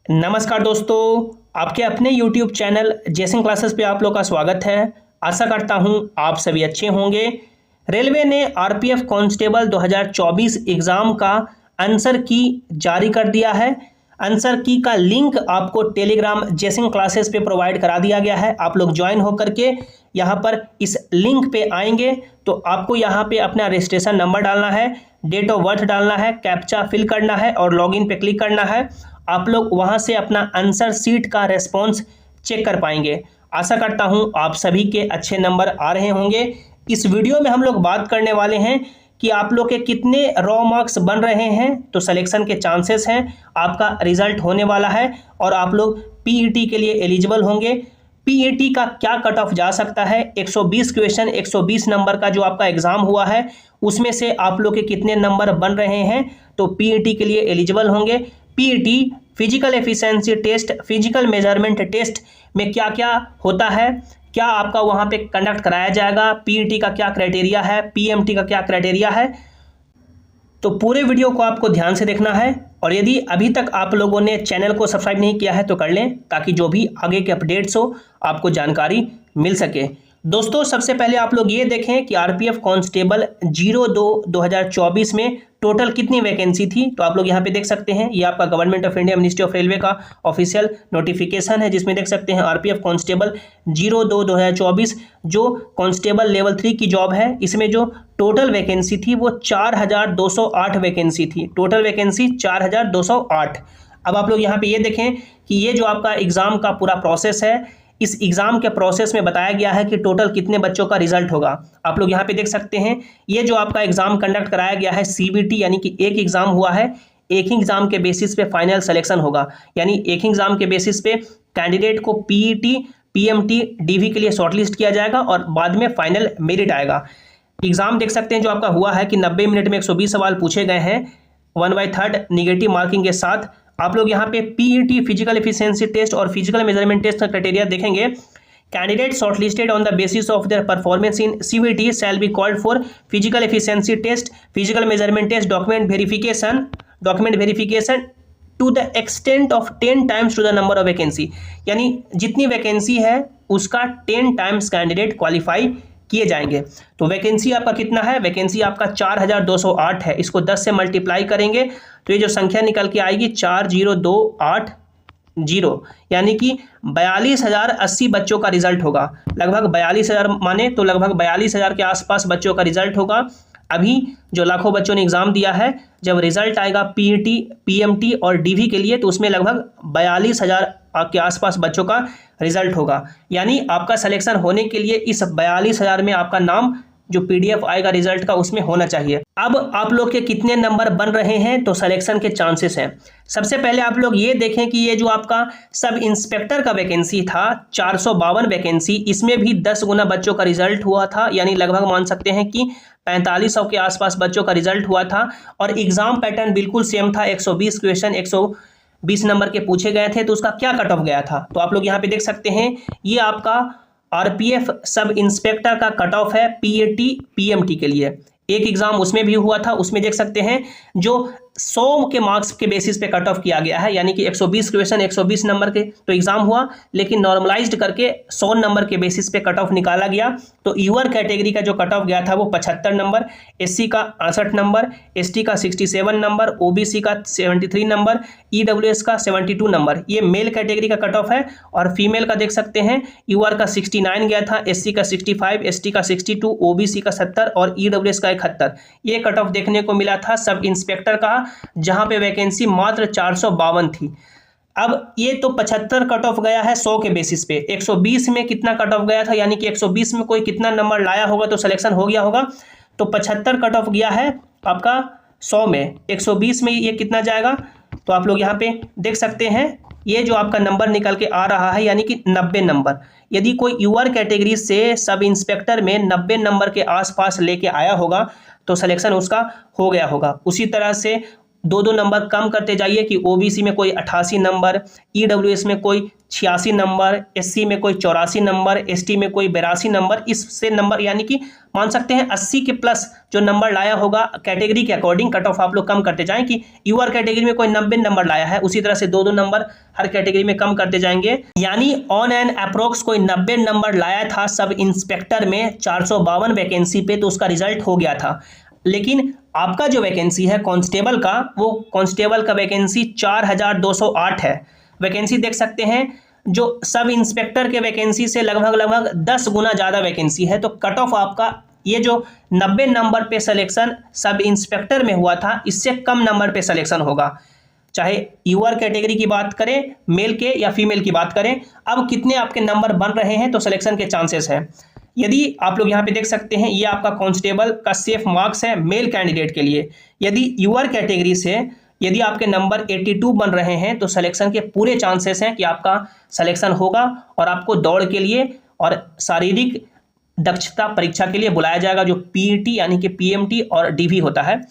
नमस्कार दोस्तों, आपके अपने YouTube चैनल जेसन क्लासेस पे आप लोग का स्वागत है। आशा करता हूं आप सभी अच्छे होंगे। रेलवे ने आरपीएफ कांस्टेबल 2024 एग्ज़ाम का आंसर की जारी कर दिया है। आंसर की का लिंक आपको टेलीग्राम जेसन क्लासेस पे प्रोवाइड करा दिया गया है। आप लोग ज्वाइन होकर के यहाँ पर इस लिंक पे आएंगे तो आपको यहाँ पे अपना रजिस्ट्रेशन नंबर डालना है, डेट ऑफ बर्थ डालना है, कैप्चा फिल करना है और लॉगिन पे क्लिक करना है। आप लोग वहां से अपना आंसर सीट का रेस्पॉन्स चेक कर पाएंगे। आशा करता हूं आप सभी के अच्छे नंबर आ रहे होंगे। इस वीडियो में हम लोग बात करने वाले हैं कि आप लोग के कितने रॉ मार्क्स बन रहे हैं, तो सिलेक्शन के चांसेस हैं, आपका रिजल्ट होने वाला है और आप लोग पीईटी के लिए एलिजिबल होंगे। पीईटी का क्या कट ऑफ जा सकता है, 120 क्वेश्चन 120 नंबर का जो आपका एग्जाम हुआ है उसमें से आप लोग के कितने नंबर बन रहे हैं, तो पीईटी के लिए एलिजिबल होंगे। PET physical efficiency test, physical measurement test में क्या क्या होता है, क्या आपका वहां पे कंडक्ट कराया जाएगा, पीईटी का क्या क्राइटेरिया है, पीएमटी का क्या क्राइटेरिया है, तो पूरे वीडियो को आपको ध्यान से देखना है। और यदि अभी तक आप लोगों ने चैनल को सब्सक्राइब नहीं किया है तो कर लें, ताकि जो भी आगे के अपडेट्स हो आपको जानकारी मिल सके। दोस्तों, सबसे पहले आप लोग ये देखें कि आरपीएफ कांस्टेबल 02/2024 में टोटल कितनी वैकेंसी थी। तो आप लोग यहाँ पे देख सकते हैं, ये आपका government of India ministry of railway का ऑफिशियल नोटिफिकेशन है, जिसमें देख सकते हैं आरपीएफ कांस्टेबल 02/2024 जो कांस्टेबल लेवल 3 की जॉब है, इसमें जो टोटल वैकेंसी थी वो 4208 वैकेंसी थी। Total vacancy 4208। अब आप लोग यहाँ पे ये देखें कि ये जो आपका एग्जाम का पूरा प्रोसेस है, इस एग्जाम के प्रोसेस में बताया गया है कि टोटल कितने बच्चों का रिजल्ट होगा। आप लोग यहाँ पे देख सकते हैं, ये जो आपका एग्जाम कंडक्ट कराया गया है सीबीटी, यानी कि एक एग्जाम हुआ है, एक ही एग्जाम के बेसिस पे फाइनल सिलेक्शन होगा। यानी एक ही एग्जाम के बेसिस पे कैंडिडेट को पीईटी, पीएमटी, डीवी के लिए शॉर्टलिस्ट किया जाएगा और बाद में फाइनल मेरिट आएगा। एग्जाम देख सकते हैं जो आपका हुआ है कि 90 मिनट में 120 सवाल पूछे गए हैं 1/3 निगेटिव मार्किंग के साथ। आप लोग यहाँ पे पीईटी फिजिकल एफिशिएंसी टेस्ट और फिजिकल मेजरमेंट टेस्ट का क्राइटेरिया देखेंगे। Candidate shortlisted on the basis of their performance in CVT shall be called for physical efficiency test, physical measurement test, document verification to the extent of 10 times to the number of vacancy. यानी जितनी vacancy है उसका 10 times candidate qualify किए जाएंगे। तो vacancy आपका कितना है, वैकेंसी आपका 4208 है। इसको 10 से मल्टीप्लाई करेंगे तो ये जो संख्या निकल के आएगी 40280, यानी कि 42,080 बच्चों का रिजल्ट होगा। लगभग 42,000 माने तो लगभग 42,000 के आसपास बच्चों का रिजल्ट होगा। अभी जो लाखों बच्चों ने एग्जाम दिया है, जब रिजल्ट आएगा पीईटी, पीएमटी और डीवी के लिए, तो उसमें लगभग 42,000 के आसपास बच्चों का रिजल्ट होगा। यानी आपका सिलेक्शन होने के लिए इस 42,000 में आपका नाम जो पीडीएफ आएगा रिजल्ट का उसमें होना चाहिए। अब आप लोग के कितने नंबर बन रहे हैं, तो सिलेक्शन के चांसेस हैं। सबसे पहले आप लोग ये देखें कि ये जो आपका सब इंस्पेक्टर का वैकेंसी था 452 वैकेंसी, इसमें भी 10 गुना बच्चों का रिजल्ट हुआ था। यानी लगभग मान सकते हैं कि 4500 के आसपास बच्चों का रिजल्ट हुआ था और एग्जाम पैटर्न बिल्कुल सेम था। 120 क्वेश्चन 120 नंबर के पूछे गए थे। तो उसका क्या कट ऑफ गया था, तो आप लोग यहाँ पे देख सकते हैं, ये आपका आरपीएफ सब इंस्पेक्टर का कट ऑफ है पीएटी, पीएमटी के लिए। एक एग्जाम उसमें भी हुआ था, उसमें देख सकते हैं जो 100 के मार्क्स के बेसिस पे कट ऑफ किया गया है, यानी कि 120 क्वेश्चन 120 नंबर के तो एग्जाम हुआ, लेकिन नॉर्मलाइज्ड करके 100 नंबर के बेसिस पे कट ऑफ निकाला गया। तो यूआर कैटेगरी का जो कट ऑफ गया था वो 75 नंबर, एससी का 68 नंबर, एसटी का 67 नंबर, ओबीसी का 73 नंबर, ईडब्ल्यूएस का 72 नंबर। ये मेल कैटेगरी का कट ऑफ है। और फीमेल का देख सकते हैं, यूआर का 69 गया था, एससी का 65, एसटी का 62, ओबीसी का 70 और ईडब्ल्यूएस का 71। ये कट ऑफ देखने को मिला था सब इंस्पेक्टर का, जहां पे वैकेंसी मात्र 452 थी। अब ये तो 75 कट ऑफ गया है 100 के बेसिस पे। 120 में कितना कट ऑफ गया था, यानी कि 120 में कोई कितना नंबर लाया होगा तो सिलेक्शन हो गया होगा। तो 75 कट ऑफ गया है आपका 100 में, 120 में ये कितना जाएगा, तो आप लोग यहाँ पे देख सकते हैं, ये जो आपका नंबर निकल के आ रहा है यानी कि 90 नंबर। यदि कोई यूआर कैटेगरी से सब इंस्पेक्टर में 90 नंबर के आसपास लेके आया होगा तो सिलेक्शन उसका हो गया होगा। उसी तरह से 2-2 नंबर कम करते जाइए कि ओबीसी में कोई 88 नंबर, ईडब्ल्यूएस में कोई 86 नंबर, एससी में कोई 84 नंबर, एसटी में कोई 82 नंबर, इससे नंबर यानी कि मान सकते हैं 80 के प्लस जो नंबर लाया होगा कैटेगरी के अकॉर्डिंग कट ऑफ आप लोग कम करते जाएं कि यूआर कैटेगरी में कोई 90 नंबर लाया है, उसी तरह से 2-2 नंबर हर कैटेगरी में कम करते जाएंगे। यानी ऑन एन अप्रोक्स कोई 90 नंबर लाया था सब इंस्पेक्टर में 452 वैकेंसी पे, तो उसका रिजल्ट हो गया था। लेकिन आपका जो वैकेंसी है कांस्टेबल का, वो कांस्टेबल का वैकेंसी 4208 है। वैकेंसी देख सकते हैं, जो सब इंस्पेक्टर के वैकेंसी से लगभग 10 गुना ज़्यादा वैकेंसी है। तो कट ऑफ आपका ये जो 90 नंबर पे सिलेक्शन सब इंस्पेक्टर में हुआ था, इससे कम नंबर पे सिलेक्शन होगा, चाहे यूआर कैटेगरी की बात करें, मेल के या फीमेल की बात करें। अब कितने आपके नंबर बन रहे हैं तो सिलेक्शन के चांसेस है। यदि आप लोग यहाँ पे देख सकते हैं, ये आपका कांस्टेबल का सेफ मार्क्स है मेल कैंडिडेट के लिए। यदि यूआर कैटेगरी से यदि आपके नंबर 82 बन रहे हैं तो सिलेक्शन के पूरे चांसेस हैं कि आपका सिलेक्शन होगा और आपको दौड़ के लिए और शारीरिक दक्षता परीक्षा के लिए बुलाया जाएगा, जो पीईटी यानी कि पीएमटी और डीवी होता है।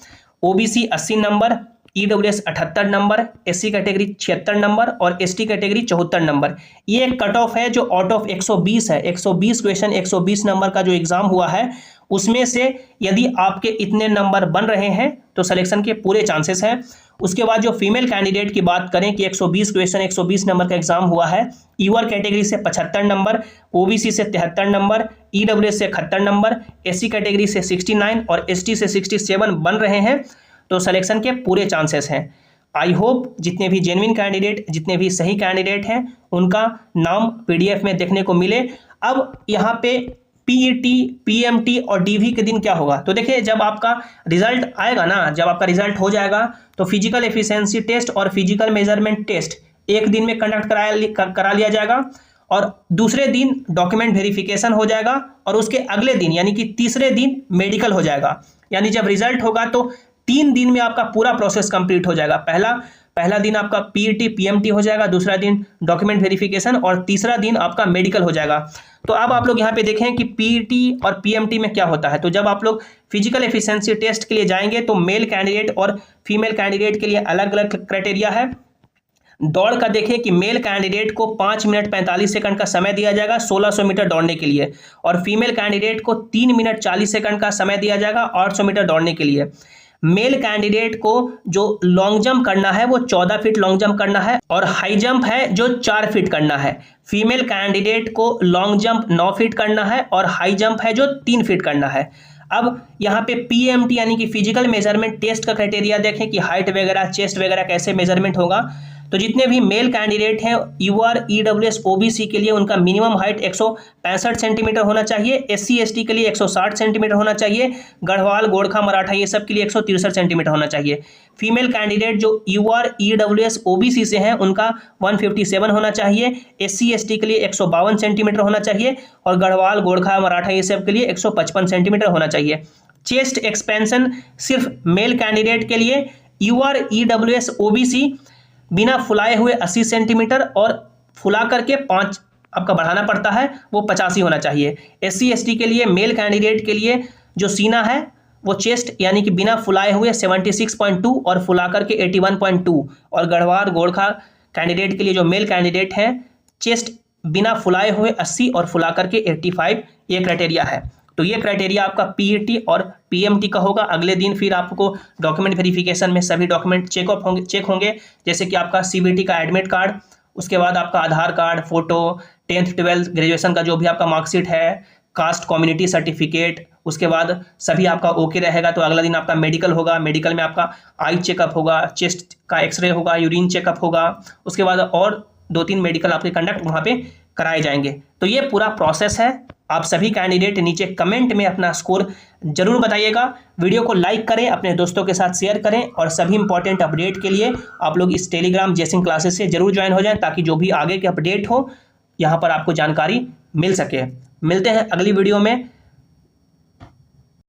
OBC 80 number, EWS 78 number, SC category 76 number और एसटी कैटेगरी 74 नंबर। ये एक कट ऑफ है जो आउट ऑफ 120 है। 120 क्वेश्चन 120 नंबर का जो एग्जाम हुआ है, उसमें से यदि आपके इतने नंबर बन रहे हैं तो सिलेक्शन के पूरे चांसेस हैं। उसके बाद जो फीमेल कैंडिडेट की बात करें कि 120 क्वेश्चन 120 नंबर का एग्जाम हुआ है, यूआर कैटेगरी से 75 नंबर, ओबीसी से 73 नंबर, ईडब्ल्यूएस से 71 नंबर, एससी कैटेगरी से 69 और एसटी से 67 बन रहे हैं, तो सिलेक्शन के पूरे चांसेस हैं। आई होप जितने भी जेन्युइन कैंडिडेट, जितने भी सही कैंडिडेट हैं, उनका नाम पीडीएफ में देखने को मिले। अब यहाँ पे पीईटी, पीएमटी और डीवी के दिन क्या होगा, तो देखिए जब आपका रिजल्ट आएगा ना, जब आपका रिजल्ट हो जाएगा तो फिजिकल एफिशिएंसी टेस्ट और फिजिकल मेजरमेंट टेस्ट एक दिन में कंडक्ट करा लिया जाएगा और दूसरे दिन डॉक्यूमेंट वेरिफिकेशन हो जाएगा और उसके अगले दिन यानी कि तीसरे दिन मेडिकल हो जाएगा। यानी जब रिजल्ट होगा तो 3 दिन में आपका पूरा प्रोसेस कंप्लीट हो जाएगा। पहला दिन आपका पीईटी पीएमटी हो जाएगा, दूसरा दिन डॉक्यूमेंट वेरिफिकेशन और तीसरा दिन आपका मेडिकल हो जाएगा। तो अब आप लोग यहाँ पे देखें कि पीईटी और पीएमटी में क्या होता है। तो जब आप लोग फिजिकल एफिशिएंसी टेस्ट के लिए जाएंगे तो मेल कैंडिडेट और फीमेल कैंडिडेट के लिए अलग अलग क्राइटेरिया है। दौड़ का देखें कि मेल कैंडिडेट को 5 मिनट 45 सेकंड का समय दिया जाएगा 1600 मीटर दौड़ने के लिए और फीमेल कैंडिडेट को 3 मिनट 40 सेकंड का समय दिया जाएगा 800 मीटर दौड़ने के लिए। मेल कैंडिडेट को जो लॉन्ग जंप करना है वो 14 फीट लॉन्ग जंप करना है और हाई जंप है जो 4 फीट करना है। फीमेल कैंडिडेट को लॉन्ग जंप 9 फीट करना है और हाई जंप है जो 3 फीट करना है। अब यहाँ पे पीएमटी यानी कि फिजिकल मेजरमेंट टेस्ट का क्राइटेरिया देखें कि हाइट वगैरह, चेस्ट वगैरह कैसे मेजरमेंट होगा। तो जितने भी मेल कैंडिडेट हैं यूआर, ईडब्ल्यूएस, ओबीसी के लिए उनका मिनिमम हाइट 165 सेंटीमीटर होना चाहिए, एससी एसटी के लिए 160 सेंटीमीटर होना चाहिए, गढ़वाल, गोरखा, मराठा ये सब के लिए 163 सेंटीमीटर होना चाहिए। फीमेल कैंडिडेट जो यूआर, ईडब्ल्यूएस, ओबीसी से हैं उनका 157 होना चाहिए, एससी एसटी के लिए 152 सेंटीमीटर होना चाहिए और गढ़वाल, गोरखा, मराठा ये सब के लिए 155 सेंटीमीटर होना चाहिए। चेस्ट एक्सपेंशन सिर्फ मेल कैंडिडेट के लिए यूआर, ईडब्ल्यूएस, ओबीसी बिना फुलाए हुए 80 सेंटीमीटर और फुला करके 5 आपका बढ़ाना पड़ता है, वो 85 होना चाहिए। एससी एसटी के लिए मेल कैंडिडेट के लिए जो सीना है वो चेस्ट यानी कि बिना फुलाए हुए 76.2 और फुला करके 81.2 और गढ़वाल, गोरखा कैंडिडेट के लिए जो मेल कैंडिडेट हैं चेस्ट बिना फुलाए हुए 80 और फुला करके 85, ये क्राइटेरिया है। तो ये क्राइटेरिया आपका पीईटी और पीएमटी का होगा। अगले दिन फिर आपको डॉक्यूमेंट वेरिफिकेशन में सभी डॉक्यूमेंट चेक होंगे, जैसे कि आपका सीबीटी का एडमिट कार्ड, उसके बाद आपका आधार card, photo, 10th 12th graduation का जो भी आपका मार्कशीट है, कास्ट कम्युनिटी सर्टिफिकेट, उसके बाद सभी आपका ओके रहेगा तो अगला दिन आपका मेडिकल होगा। मेडिकल में आपका आई चेकअप होगा, चेस्ट का एक्सरे होगा, यूरिन चेकअप होगा, उसके बाद और 2-3 मेडिकल आपके कंडक्ट वहाँ पे कराए जाएंगे। तो ये पूरा प्रोसेस है। आप सभी कैंडिडेट नीचे कमेंट में अपना स्कोर जरूर बताइएगा। वीडियो को लाइक करें, अपने दोस्तों के साथ शेयर करें और सभी इंपॉर्टेंट अपडेट के लिए आप लोग इस टेलीग्राम जेसिंग क्लासेस से जरूर ज्वाइन हो जाएं ताकि जो भी आगे के अपडेट हो यहाँ पर आपको जानकारी मिल सके। मिलते हैं अगली वीडियो में।